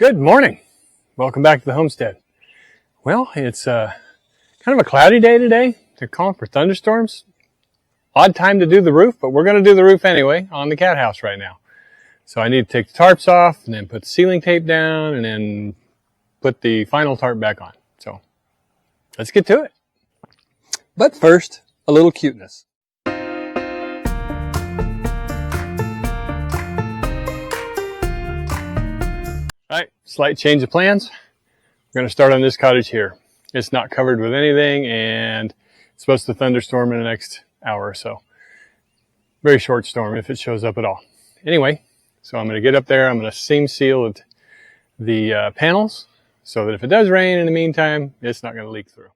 Good morning. Welcome back to the homestead. Well, it's kind of a cloudy day today. They're calling for thunderstorms. Odd time to do the roof, but we're going to do the roof anyway on the cat house right now. So I need to take the tarps off and then put the ceiling tape down and then put the final tarp back on. So let's get to it. But first, a little cuteness. All right, slight change of plans. We're going to start on this cottage here. It's not covered with anything and it's supposed to thunderstorm in the next hour or so. Very short storm if it shows up at all. Anyway, so I'm going to get up there. I'm going to seam seal the panels so that if it does rain in the meantime, it's not going to leak through.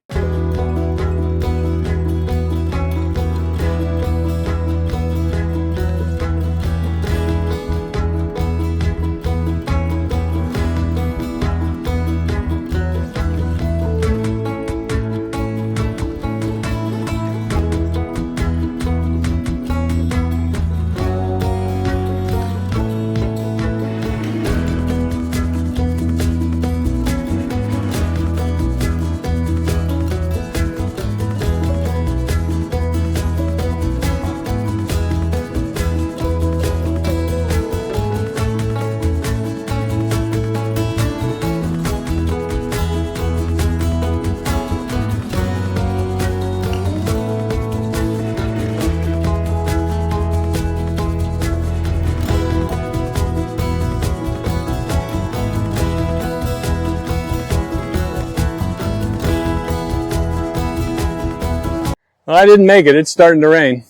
Well, I didn't make it. It's starting to rain.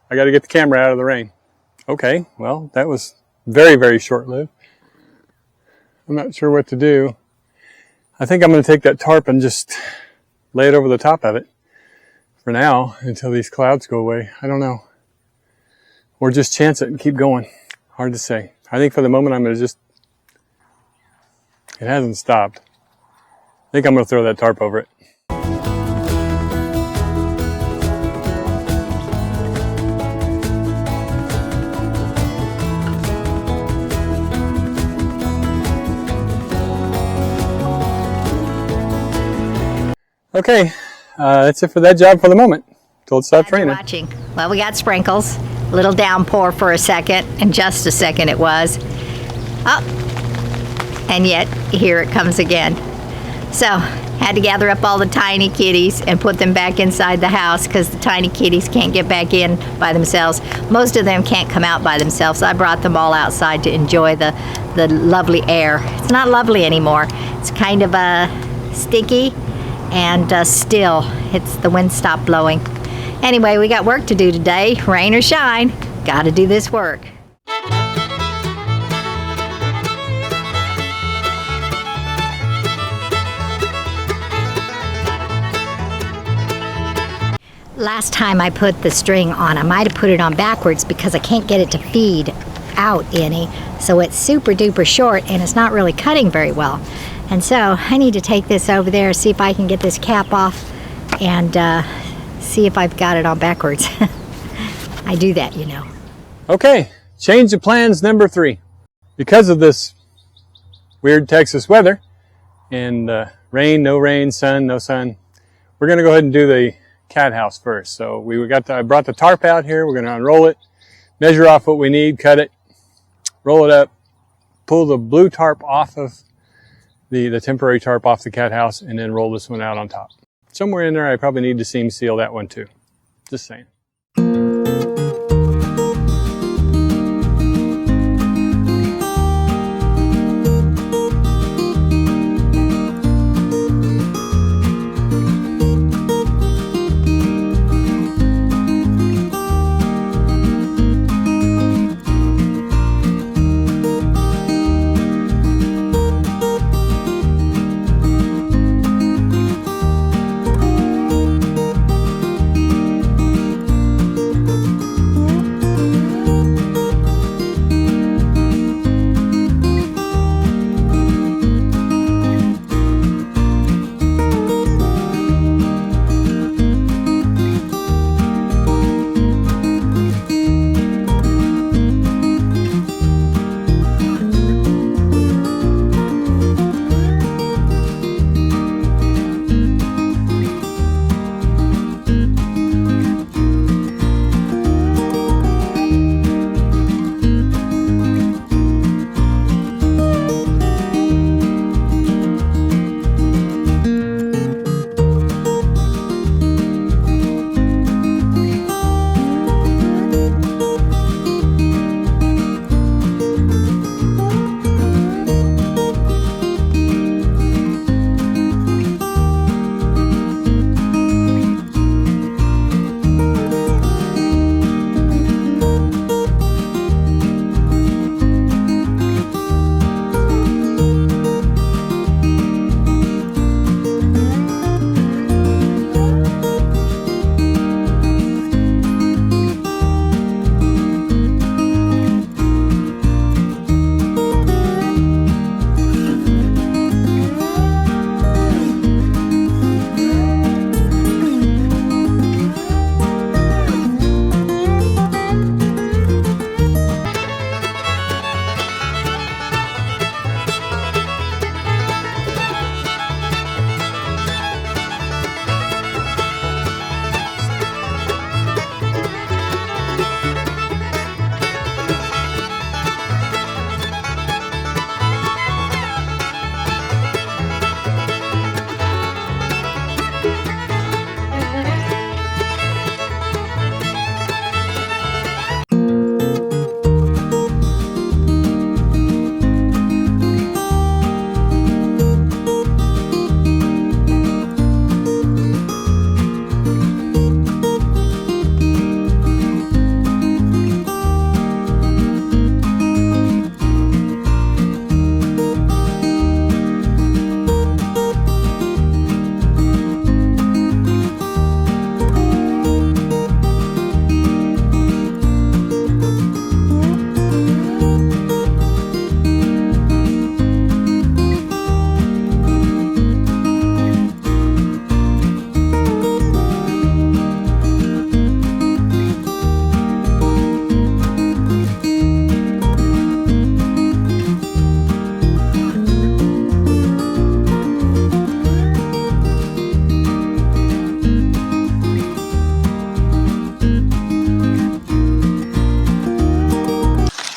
I got to get the camera out of the rain. Okay, well, that was very, very short-lived. I'm not sure what to do. I think I'm going to take that tarp and just lay it over the top of it for now until these clouds go away. I don't know. Or just chance it and keep going. Hard to say. I think for the moment I'm going to just... It hasn't stopped. I think I'm going to throw that tarp over it. Okay, that's it for that job for the moment. Till it stops raining. Watching. Well, we got sprinkles, a little downpour for a second, and just a second it was. Oh, and yet here it comes again. So, had to gather up all the tiny kitties and put them back inside the house because the tiny kitties can't get back in by themselves. Most of them can't come out by themselves. I brought them all outside to enjoy the lovely air. It's not lovely anymore. It's kind of sticky. And still, the wind stopped blowing. Anyway, we got work to do today, rain or shine. Got to do this work. Last time I put the string on, I might have put it on backwards because I can't get it to feed out any. So it's super duper short and it's not really cutting very well. And so I need to take this over there, see if I can get this cap off and see if I've got it on backwards. I do that, you know. Okay, change of plans number 3. Because of this weird Texas weather and rain, no rain, sun, no sun, we're going to go ahead and do the cat house first. So I brought the tarp out here. We're going to unroll it, measure off what we need, cut it, roll it up, pull the blue tarp off of the temporary tarp off the cat house, and then roll this one out on top. Somewhere in there I probably need to seam seal that one too. Just saying.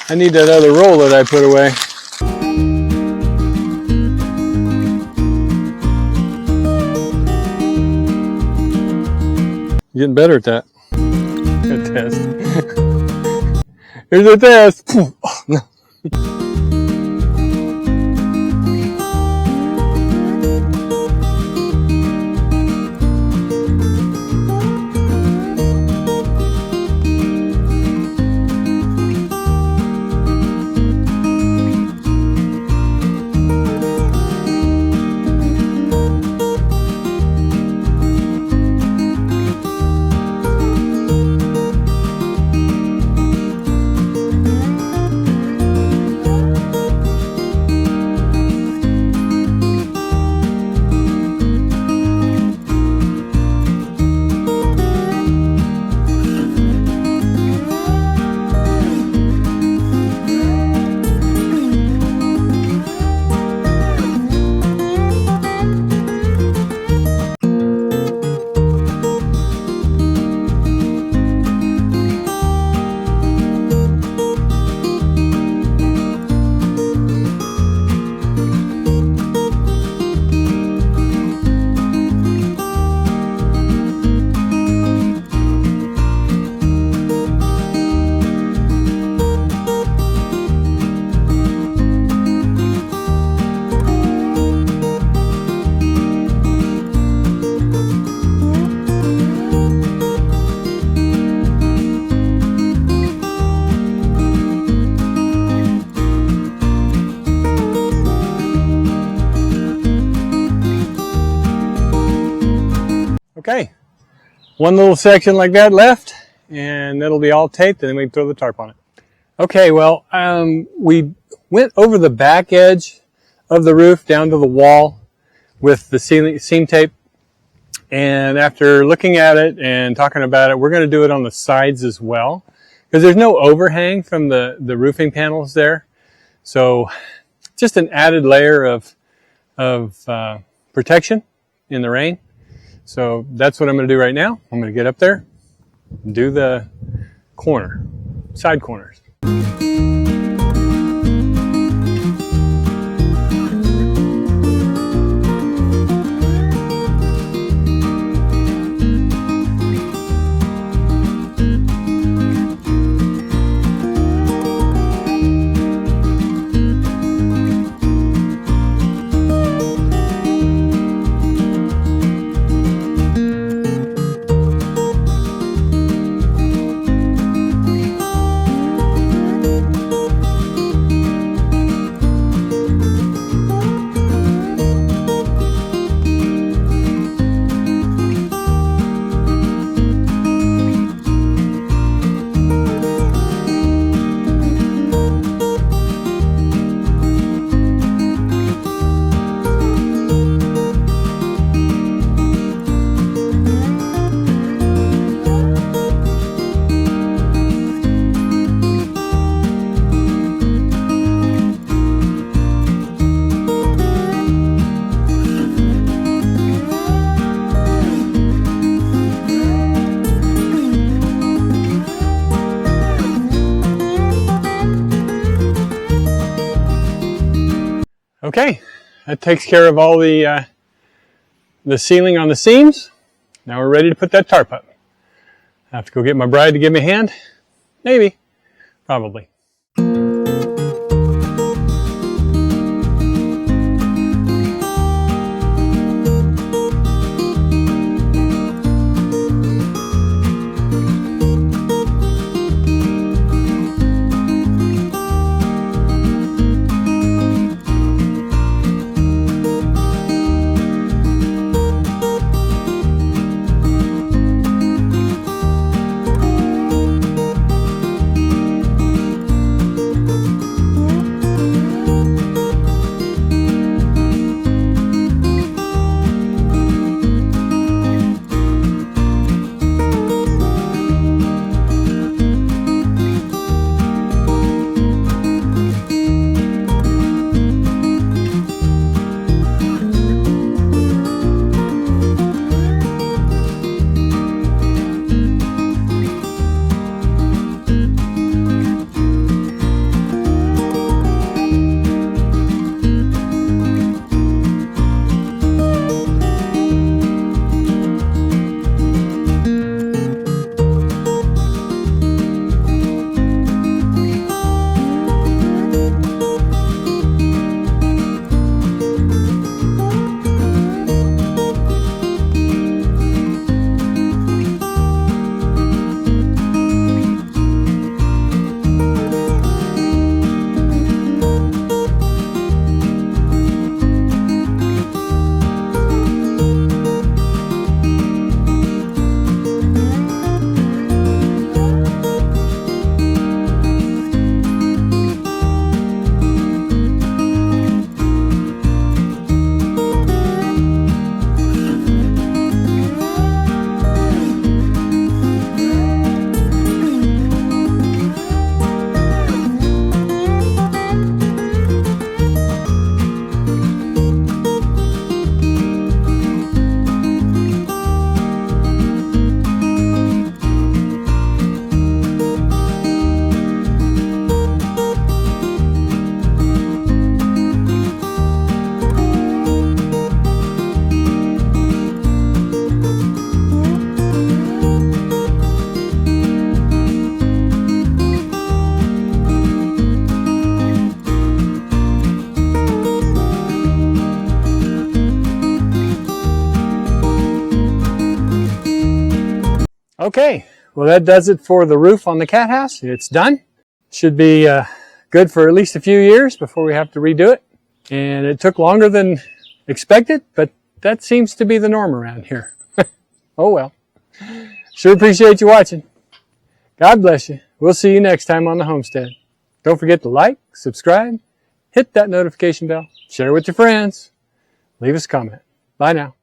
I need that other roll that I put away. Getting better at that. Good test. Here's a test. Oh, no. Okay, one little section like that left, and that'll be all taped, and then we can throw the tarp on it. Okay, well, we went over the back edge of the roof down to the wall with the seam tape, and after looking at it and talking about it, we're going to do it on the sides as well, because there's no overhang from the roofing panels there. So just an added layer of protection in the rain. So that's what I'm going to do right now. I'm going to get up there and do the side corners. Okay, that takes care of all the sealing on the seams. Now we're ready to put that tarp up. I have to go get my bride to give me a hand. Maybe. Probably. Okay, well that does it for the roof on the cat house. It's done. Should be good for at least a few years before we have to redo it. And it took longer than expected, but that seems to be the norm around here. Oh well. Sure appreciate you watching. God bless you. We'll see you next time on the homestead. Don't forget to like, subscribe, hit that notification bell, share with your friends, leave us a comment. Bye now.